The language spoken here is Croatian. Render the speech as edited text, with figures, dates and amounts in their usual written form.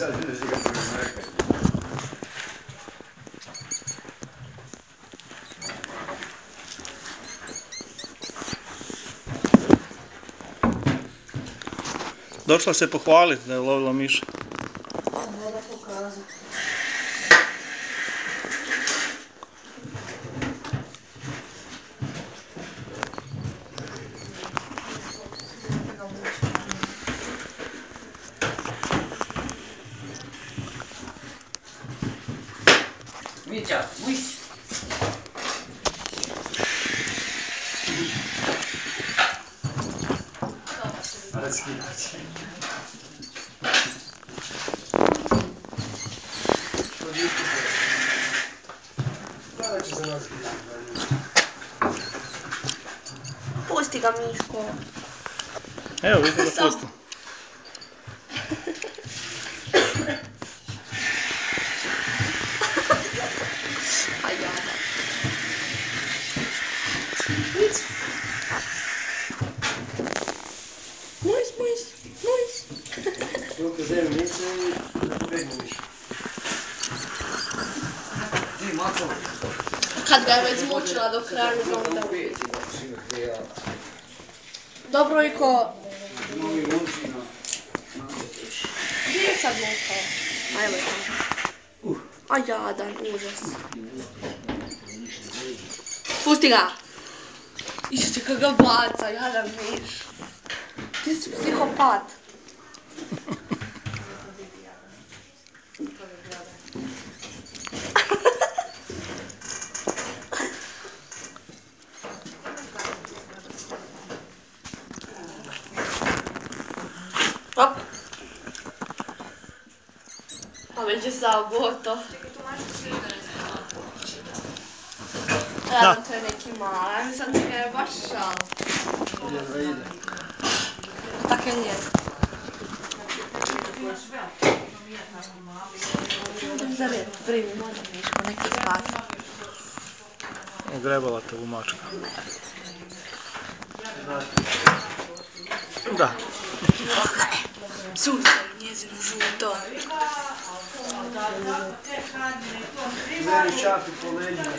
sad vidiš da ga pomekaj. Došla se pohvaliti da je ulovila miša. Ne da pokazati. Mića, uš! Raskidaće. Pusti ga, Miško. Evo, vidite da pusti. A jada. Mujs. Dok uzem mice i da pobegnu mišu. Ti, Mako. Kad ga je već zmučila do kraja, ne onda uvijek. Dobro, Iko. Gdje je sad mokao? A evo je tamo. A jadan, užas. Pusti ga! Išće kak ga baca, jadan miš. Ti si psihopat. Hop. A već je sao gotov. To je neki mala, ja mislim da ga je baš šal. Tak je nije. Za red, primi, može Miško, neki spasi. Ogrebala te u mačka. Da. Sunce, njezino žuto. Meni čapi po leđima.